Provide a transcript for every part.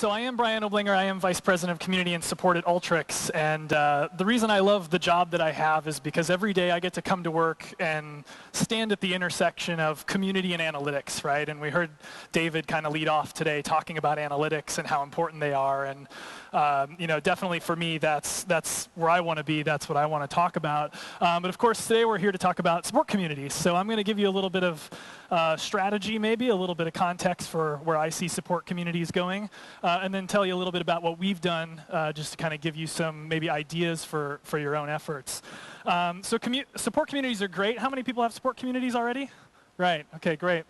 So I am Brian Oblinger. I am Vice President of Community and Support at Ultrix. And the reason I love the job that I have is because every day I get to come to work and stand at the intersection of community and analytics, right? And we heard David kind of lead off today talking about analytics and how important they are. And definitely for me, that's where I want to be. That's what I want to talk about. But of course, today we're here to talk about support communities. So I'm going to give you a little bit of strategy, maybe a little bit of context for where I see support communities going, and then tell you a little bit about what we've done, just to kind of give you some maybe ideas for your own efforts. So support communities are great. How many people have support communities already? Right. Okay, great.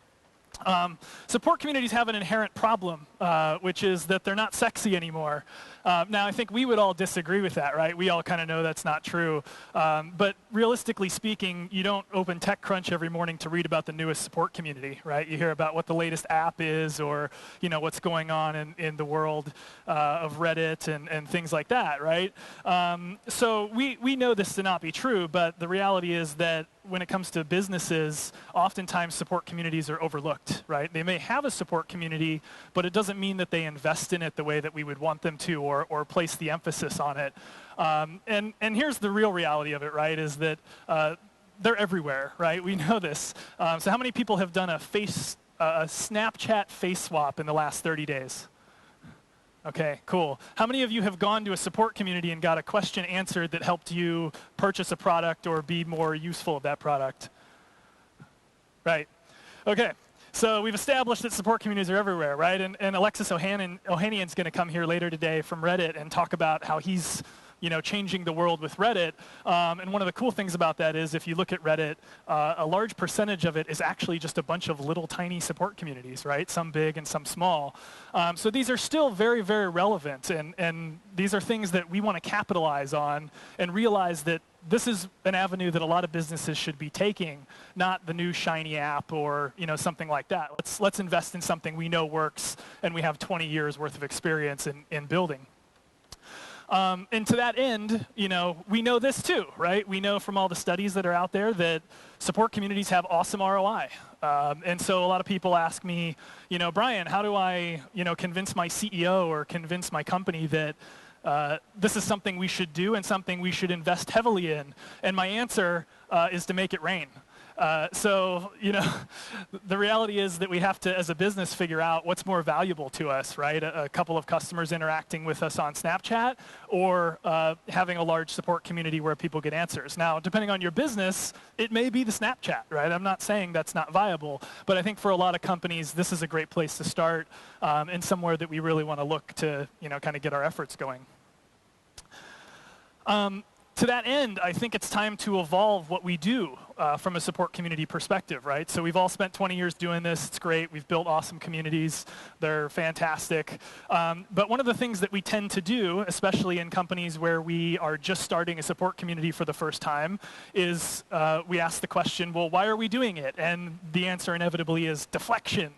Support communities have an inherent problem, which is that they're not sexy anymore. Now, I think we would all disagree with that, right? We all kind of know that's not true. But realistically speaking, you don't open TechCrunch every morning to read about the newest support community, right? You hear about what the latest app is, or what's going on in the world of Reddit and things like that, right? So we know this to not be true, but the reality is that when it comes to businesses, oftentimes support communities are overlooked, right? They may have a support community, but it doesn't mean that they invest in it the way that we would want them to, or place the emphasis on it. And here's the real reality of it, right, is that they're everywhere, right? We know this. So how many people have done a Snapchat face swap in the last 30 days? Okay, cool. How many of you have gone to a support community and got a question answered that helped you purchase a product or be more useful of that product? Right. Okay. So we've established that support communities are everywhere, right? And Alexis Ohanian's going to come here later today from Reddit and talk about how he's changing the world with Reddit. And one of the cool things about that is if you look at Reddit, a large percentage of it is actually just a bunch of little tiny support communities, right? Some big and some small. So these are still very, very relevant. And these are things that we want to capitalize on and realize that this is an avenue that a lot of businesses should be taking, not the new shiny app or something like that. Let's invest in something we know works and we have 20 years worth of experience in building. And to that end, we know this too, right? We know from all the studies that are out there that support communities have awesome ROI. And so a lot of people ask me, Brian, how do I, convince my CEO or convince my company that this is something we should do and something we should invest heavily in? And my answer is to make it rain. So, the reality is that we have to, as a business, figure out what's more valuable to us, right? A couple of customers interacting with us on Snapchat, or having a large support community where people get answers. Now, depending on your business, it may be the Snapchat, right? I'm not saying that's not viable, but I think for a lot of companies, this is a great place to start, and somewhere that we really want to look to, kind of get our efforts going. To that end, I think it's time to evolve what we do from a support community perspective, right? So we've all spent 20 years doing this. It's great. We've built awesome communities. They're fantastic. But one of the things that we tend to do, especially in companies where we are just starting a support community for the first time, is we ask the question, well, why are we doing it? And the answer inevitably is deflection.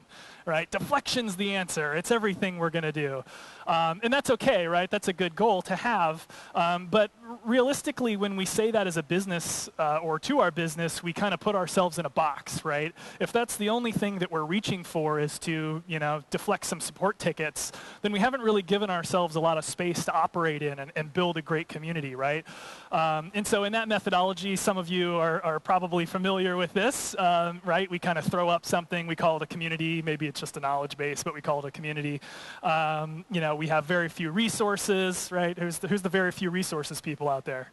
Right? Deflection's the answer. It's everything we're going to do. And that's okay, right? That's a good goal to have. But realistically, when we say that as a business or to our business, we kind of put ourselves in a box, right? If that's the only thing that we're reaching for is to, deflect some support tickets, then we haven't really given ourselves a lot of space to operate in and build a great community, right? And so in that methodology, some of you are probably familiar with this, right? We kind of throw up something. We call it a community. Maybe it's just a knowledge base, but we call it a community. We have very few resources, right? Who's the very few resources people out there?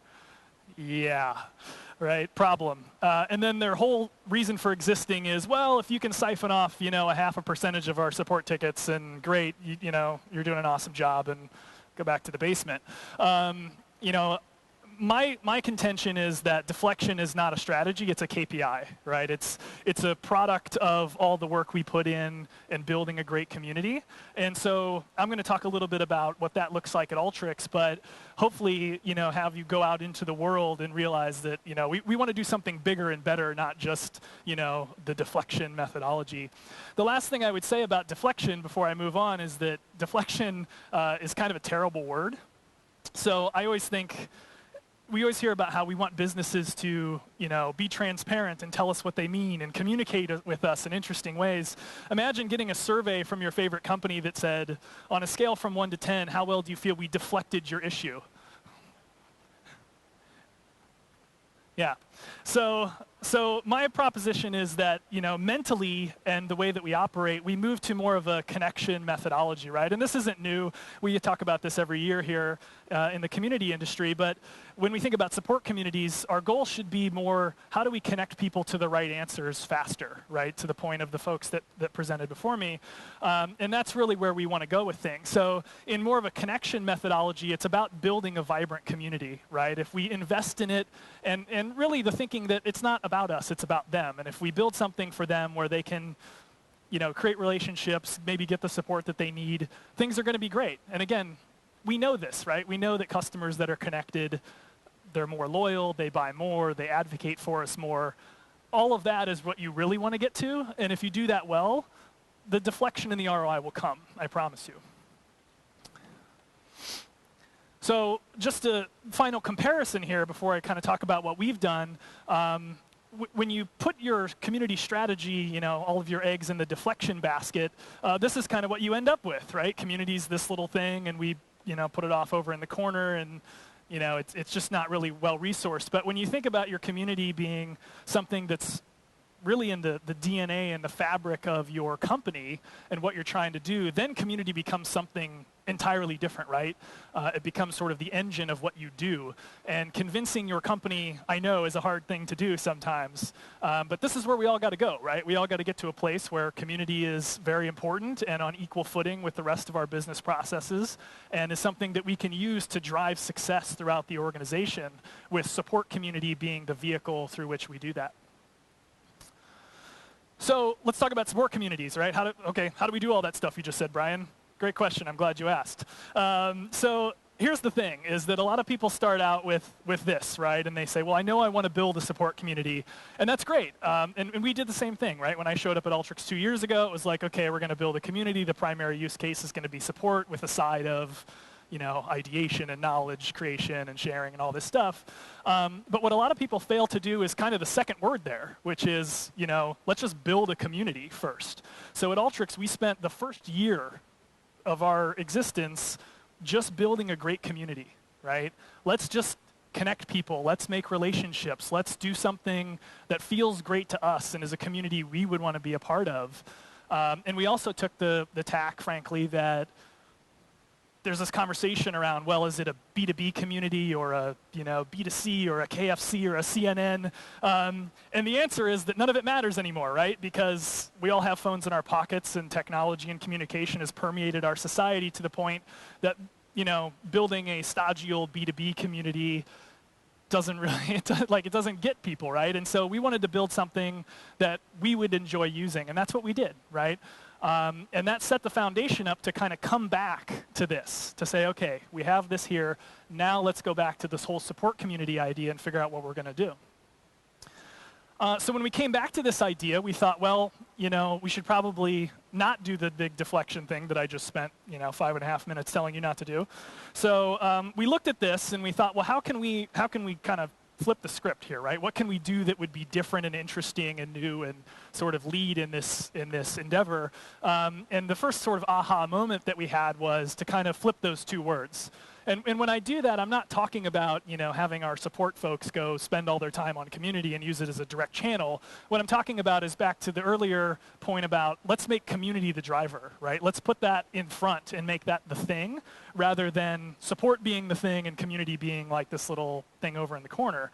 Yeah, right, problem. And then their whole reason for existing is, well, if you can siphon off, a 0.5% of our support tickets, and great, you're doing an awesome job, and go back to the basement. My contention is that deflection is not a strategy, it's a KPI, right? It's a product of all the work we put in building a great community. And so I'm going to talk a little bit about what that looks like at Ultrix, but hopefully, have you go out into the world and realize that, we want to do something bigger and better, not just, the deflection methodology. The last thing I would say about deflection before I move on is that deflection is kind of a terrible word. So I always think, we always hear about how we want businesses to, be transparent and tell us what they mean and communicate with us in interesting ways. Imagine getting a survey from your favorite company that said, on a scale from 1 to 10, how well do you feel we deflected your issue? Yeah. So my proposition is that, mentally and the way that we operate, we move to more of a connection methodology, right? And this isn't new. We talk about this every year here in the community industry. But when we think about support communities, our goal should be more, how do we connect people to the right answers faster, right? To the point of the folks that presented before me. And that's really where we want to go with things. So in more of a connection methodology, it's about building a vibrant community, right? If we invest in it, and really the thinking that it's not about us, it's about them. And if we build something for them where they can, create relationships, maybe get the support that they need, things are going to be great. And again, we know this, right? We know that customers that are connected, they're more loyal, they buy more, they advocate for us more. All of that is what you really want to get to. And if you do that well, the deflection in the ROI will come, I promise you. So just a final comparison here before I kind of talk about what we've done. When you put your community strategy, all of your eggs in the deflection basket, this is kind of what you end up with, right? Community's this little thing, and we, put it off over in the corner, and it's just not really well resourced. But when you think about your community being something that's really in the DNA and the fabric of your company and what you're trying to do, then community becomes something entirely different, right? It becomes sort of the engine of what you do. And convincing your company, I know, is a hard thing to do sometimes. But this is where we all got to go, right? We all got to get to a place where community is very important and on equal footing with the rest of our business processes, and is something that we can use to drive success throughout the organization, with support community being the vehicle through which we do that. So let's talk about support communities, right? How do we do all that stuff you just said, Brian? Great question. I'm glad you asked. So here's the thing, is that a lot of people start out with this, right? And they say, well, I know I want to build a support community. And that's great. And we did the same thing, right? When I showed up at Ultrix 2 years ago, it was like, okay, we're going to build a community. The primary use case is going to be support with a side of ideation and knowledge creation and sharing and all this stuff. But what a lot of people fail to do is kind of the second word there, which is, let's just build a community first. So at Ultrix, we spent the first year of our existence just building a great community, right? Let's just connect people. Let's make relationships. Let's do something that feels great to us and is a community we would want to be a part of. And we also took the tack, frankly, that there's this conversation around, well, is it a B2B community or a B2C or a KFC or a CNN? And the answer is that none of it matters anymore, right? Because we all have phones in our pockets, and technology and communication has permeated our society to the point that building a stodgy old B2B community doesn't really, it doesn't get people, right? And so we wanted to build something that we would enjoy using, and that's what we did, right? And that set the foundation up to kind of come back to this, to say, okay, we have this here, now let's go back to this whole support community idea and figure out what we're going to do. So when we came back to this idea, we thought, well, we should probably not do the big deflection thing that I just spent, 5.5 minutes telling you not to do. So we looked at this and we thought, well, how can we kind of flip the script here, right? What can we do that would be different and interesting and new and sort of lead in this endeavor? And the first sort of aha moment that we had was to kind of flip those two words. And when I do that, I'm not talking about, having our support folks go spend all their time on community and use it as a direct channel. What I'm talking about is back to the earlier point about, let's make community the driver, right? Let's put that in front and make that the thing, rather than support being the thing and community being like this little thing over in the corner.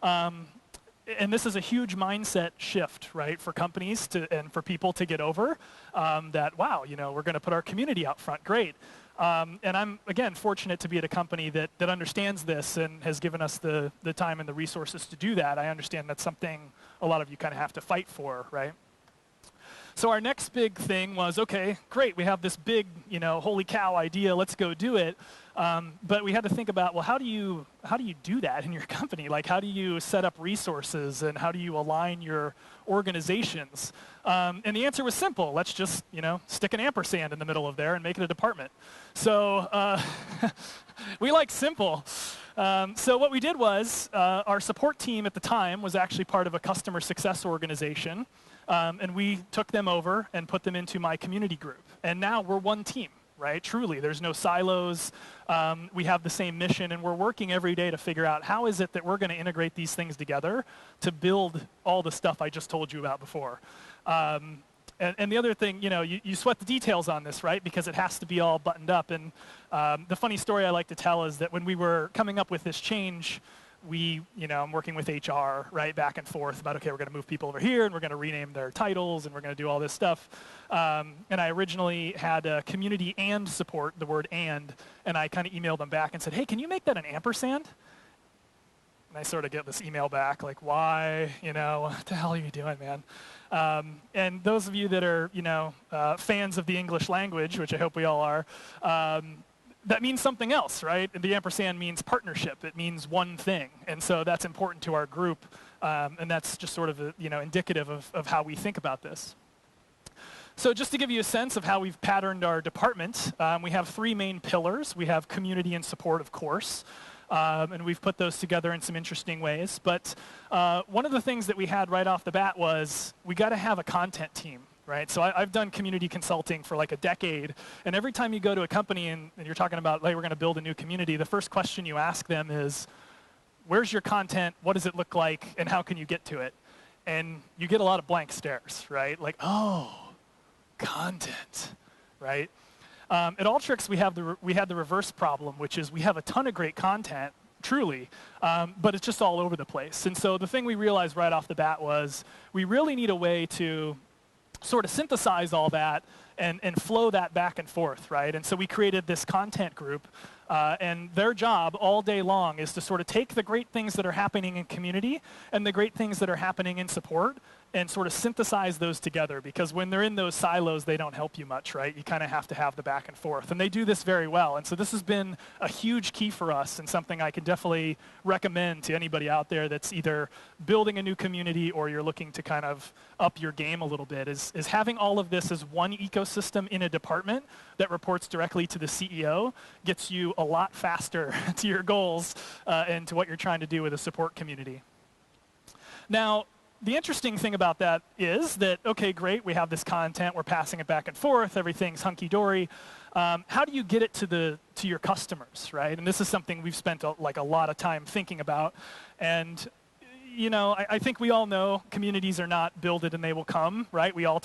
And this is a huge mindset shift, right, for companies and for people to get over, that, wow, we're going to put our community out front. Great. And I'm, again, fortunate to be at a company that understands this and has given us the time and the resources to do that. I understand that's something a lot of you kind of have to fight for, right? So our next big thing was, okay, great, we have this big, holy cow idea, let's go do it. But we had to think about, well, how do you do that in your company? Like, how do you set up resources and how do you align your organizations? And the answer was simple. Let's just, stick an ampersand in the middle of there and make it a department. So we like simple. So what we did was our support team at the time was actually part of a customer success organization, and we took them over and put them into my community group. And now we're one team, right? Truly, there's no silos. We have the same mission, and we're working every day to figure out how is it that we're going to integrate these things together to build all the stuff I just told you about before. And the other thing, you sweat the details on this, right? Because it has to be all buttoned up. And the funny story I like to tell is that when we were coming up with this change, I'm working with HR, right, back and forth about, okay, we're going to move people over here, and we're going to rename their titles, and we're going to do all this stuff. And I originally had community and support, the word and I kind of emailed them back and said, hey, can you make that an ampersand? And I sort of get this email back, like, why, what the hell are you doing, man? And those of you that are, fans of the English language, which I hope we all are, that means something else, right? The ampersand means partnership. It means one thing. And so that's important to our group, and that's just sort of, indicative of how we think about this. So just to give you a sense of how we've patterned our department, we have 3 main pillars. We have community and support, of course. And we've put those together in some interesting ways. But one of the things that we had right off the bat was we got to have a content team, right? So I've done community consulting for like a decade. And every time you go to a company and you're talking about, hey, we're going to build a new community, the first question you ask them is, where's your content? What does it look like? And how can you get to it? And you get a lot of blank stares, right? Like, oh, content, right? At Alteryx, we had the reverse problem, which is we have a ton of great content, truly, but it's just all over the place. And so the thing we realized right off the bat was we really need a way to sort of synthesize all that and flow that back and forth, right? And so we created this content group, and their job all day long is to sort of take the great things that are happening in community and the great things that are happening in support and sort of synthesize those together, because when they're in those silos, they don't help you much, right? You kind of have to have the back and forth. And they do this very well. And so this has been a huge key for us and something I can definitely recommend to anybody out there that's either building a new community or you're looking to kind of up your game a little bit, is having all of this as one ecosystem in a department that reports directly to the CEO gets you a lot faster to your goals and to what you're trying to do with a support community. Now, the interesting thing about that is that, okay, great, we have this content, we're passing it back and forth, everything's hunky-dory. How do you get it to your customers, right? And this is something we've spent a lot of time thinking about. And I think we all know communities are not build it and they will come, right? We have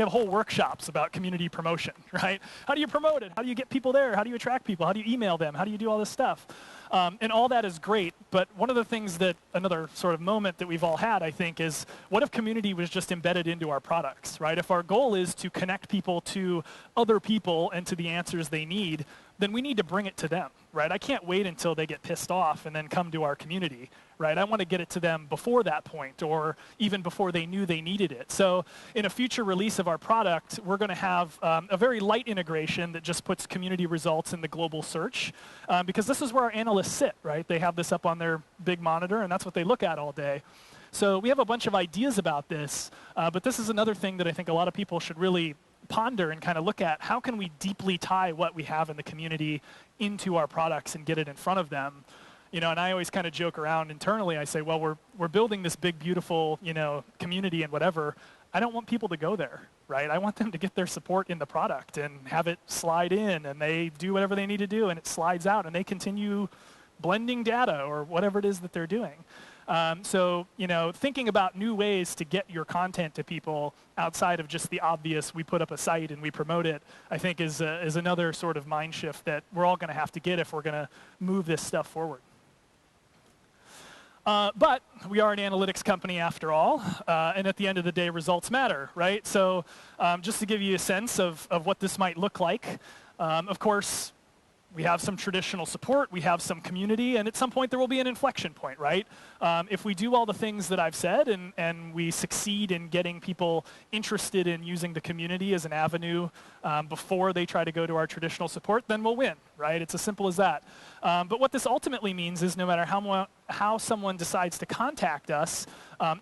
whole workshops about community promotion, right? How do you promote it? How do you get people there? How do you attract people? How do you email them? How do you do all this stuff? And all that is great, but one of the things that, another sort of moment that we've all had, I think, is what if community was just embedded into our products, right? If our goal is to connect people to other people and to the answers they need, then we need to bring it to them, right? I can't wait until they get pissed off and then come to our community, right? I want to get it to them before that point, or even before they knew they needed it. So in a future release of our product, we're going to have a very light integration that just puts community results in the global search, because this is where our analysts sit, right? They have this up on their big monitor, and that's what they look at all day. So we have a bunch of ideas about this, but this is another thing that I think a lot of people should really ponder and kind of look at. How can we deeply tie what we have in the community into our products and get it in front of them? And I always kind of joke around internally. I say, well, we're building this big, beautiful, community and whatever. I don't want people to go there, right? I want them to get their support in the product and have it slide in, and they do whatever they need to do, and it slides out, and they continue blending data or whatever it is that they're doing. So, thinking about new ways to get your content to people outside of just the obvious, we put up a site and we promote it, I think is another sort of mind shift that we're all going to have to get if we're going to move this stuff forward. But we are an analytics company after all, and at the end of the day, results matter, right? So just to give you a sense of what this might look like, of course, we have some traditional support, we have some community, and at some point there will be an inflection point, right? If we do all the things that I've said and we succeed in getting people interested in using the community as an avenue before they try to go to our traditional support, then we'll win, right? It's as simple as that. But what this ultimately means is no matter how someone decides to contact us,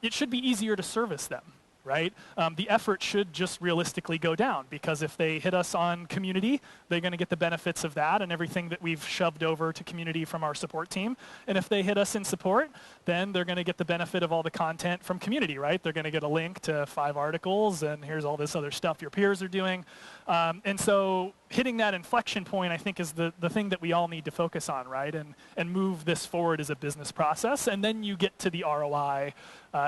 it should be easier to service them, right? The effort should just realistically go down, because if they hit us on community, they're going to get the benefits of that and everything that we've shoved over to community from our support team. And if they hit us in support, then they're going to get the benefit of all the content from community, right? They're going to get a link to 5 articles, and here's all this other stuff your peers are doing. And so hitting that inflection point, I think, is the thing that we all need to focus on, right? And move this forward as a business process. And then you get to the ROI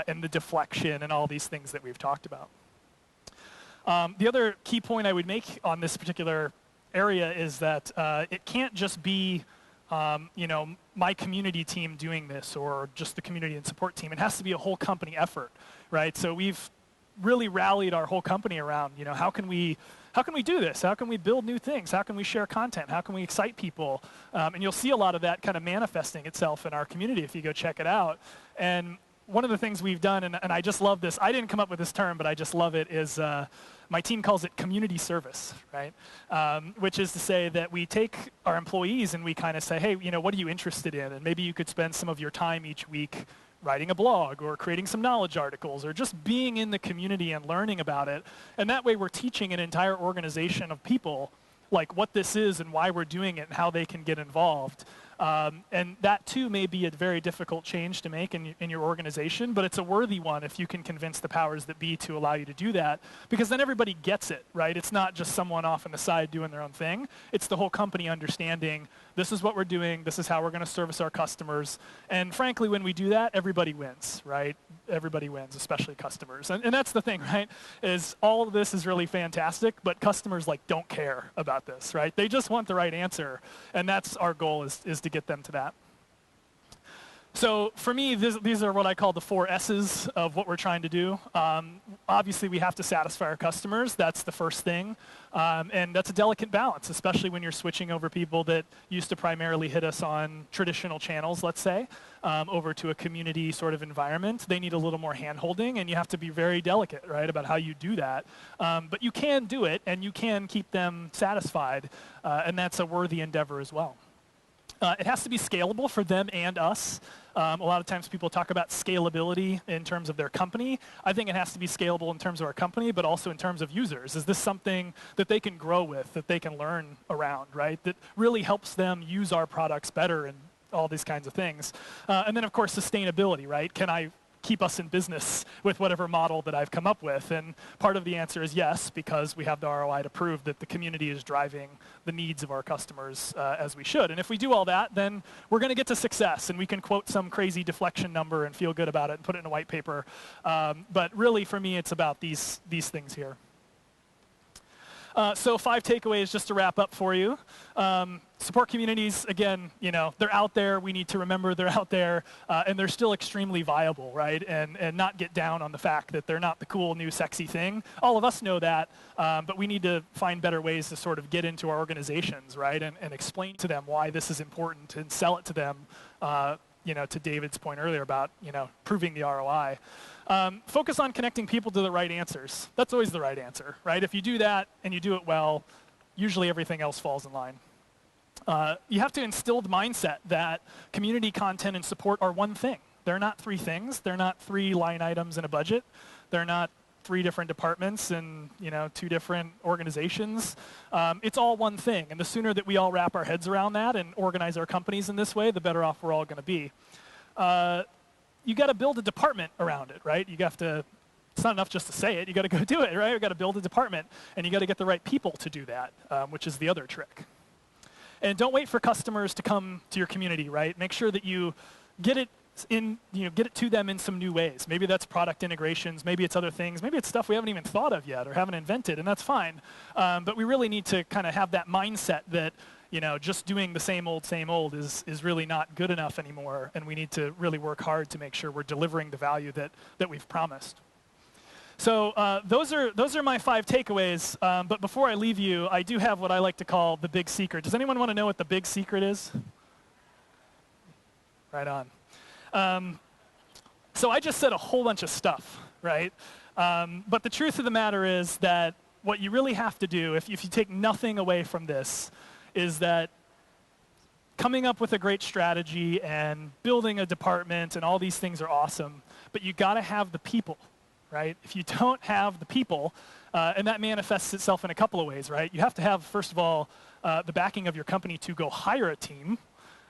and the deflection and all these things that we've talked about. The other key point I would make on this particular area is that it can't just be my community team doing this, or just the community and support team. It has to be a whole company effort, right? So we've really rallied our whole company around, how can we do this? How can we build new things? How can we share content? How can we excite people? And you'll see a lot of that kind of manifesting itself in our community if you go check it out. And one of the things we've done, and I just love this, I didn't come up with this term, but I just love it, is my team calls it community service, right? Which is to say that we take our employees and we kind of say, hey, what are you interested in? And maybe you could spend some of your time each week writing a blog or creating some knowledge articles or just being in the community and learning about it. And that way we're teaching an entire organization of people like what this is and why we're doing it and how they can get involved. And that too may be a very difficult change to make in your organization, but it's a worthy one if you can convince the powers that be to allow you to do that, because then everybody gets it, right? It's not just someone off on the side doing their own thing. It's the whole company understanding this is what we're doing, this is how we're going to service our customers. And frankly, when we do that, everybody wins, right? Everybody wins, especially customers. And that's the thing, right? Is all of this is really fantastic, but customers don't care about this, right? They just want the right answer. And that's our goal, is to get them to that. So for me, these are what I call the 4 S's of what we're trying to do. Obviously, we have to satisfy our customers. That's the first thing. And that's a delicate balance, especially when you're switching over people that used to primarily hit us on traditional channels, let's say, over to a community sort of environment. They need a little more hand-holding, and you have to be very delicate, right, about how you do that. But you can do it, and you can keep them satisfied, and that's a worthy endeavor as well. It has to be scalable for them and us. A lot of times people talk about scalability in terms of their company. I think it has to be scalable in terms of our company, but also in terms of users. Is this something that they can grow with, that they can learn around, right? That really helps them use our products better and all these kinds of things. And then, of course, sustainability, right? Can I keep us in business with whatever model that I've come up with? And part of the answer is yes, because we have the ROI to prove that the community is driving the needs of our customers as we should. And if we do all that, then we're going to get to success, and we can quote some crazy deflection number and feel good about it and put it in a white paper. But really, for me, it's about these things here. So 5 takeaways just to wrap up for you. Support communities, again, they're out there. We need to remember they're out there, and they're still extremely viable, right? And not get down on the fact that they're not the cool, new, sexy thing. All of us know that, but we need to find better ways to sort of get into our organizations, right? And explain to them why this is important and sell it to them, to David's point earlier about, proving the ROI. Focus on connecting people to the right answers. That's always the right answer, right? If you do that and you do it well, usually everything else falls in line. You have to instill the mindset that community content and support are one thing. They're not 3 things. They're not 3 line items in a budget. They're not 3 different departments and 2 different organizations. It's all one thing. And the sooner that we all wrap our heads around that and organize our companies in this way, the better off we're all going to be. You got to build a department around it, right? It's not enough just to say it. You got to go do it, right? You got to build a department, and you got to get the right people to do that, which is the other trick. And don't wait for customers to come to your community, right? Make sure that you get it get it to them in some new ways. Maybe that's product integrations. Maybe it's other things. Maybe it's stuff we haven't even thought of yet or haven't invented, and that's fine. But we really need to kind of have that mindset that just doing the same old is really not good enough anymore, and we need to really work hard to make sure we're delivering the value that we've promised. So those are my 5 takeaways. But before I leave you, I do have what I like to call the big secret. Does anyone want to know what the big secret is? Right on. So I just said a whole bunch of stuff, right? But the truth of the matter is that what you really have to do, if you take nothing away from this, is that coming up with a great strategy and building a department and all these things are awesome, but you got to have the people, right? If you don't have the people, and that manifests itself in a couple of ways, right? You have to have, first of all, the backing of your company to go hire a team.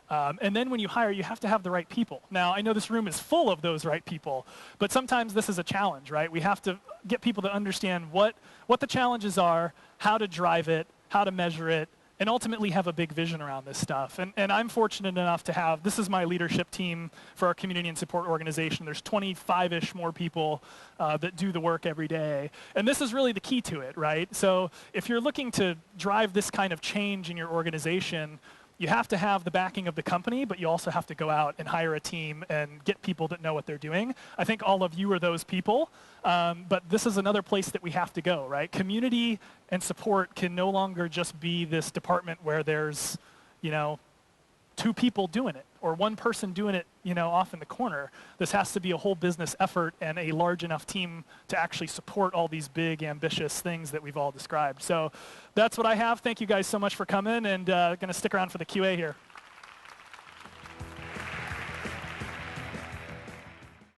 And then when you hire, you have to have the right people. Now, I know this room is full of those right people, but sometimes this is a challenge, right? We have to get people to understand what the challenges are, how to drive it, how to measure it, and ultimately have a big vision around this stuff. And I'm fortunate enough to have, this is my leadership team for our community and support organization. There's 25-ish more people that do the work every day. And this is really the key to it, right? So if you're looking to drive this kind of change in your organization, you have to have the backing of the company, but you also have to go out and hire a team and get people that know what they're doing. I think all of you are those people, but this is another place that we have to go, right? Community and support can no longer just be this department where there's, 2 people doing it or 1 person doing it, off in the corner. This has to be a whole business effort and a large enough team to actually support all these big, ambitious things that we've all described. So that's what I have. Thank you guys so much for coming, and going to stick around for the QA here.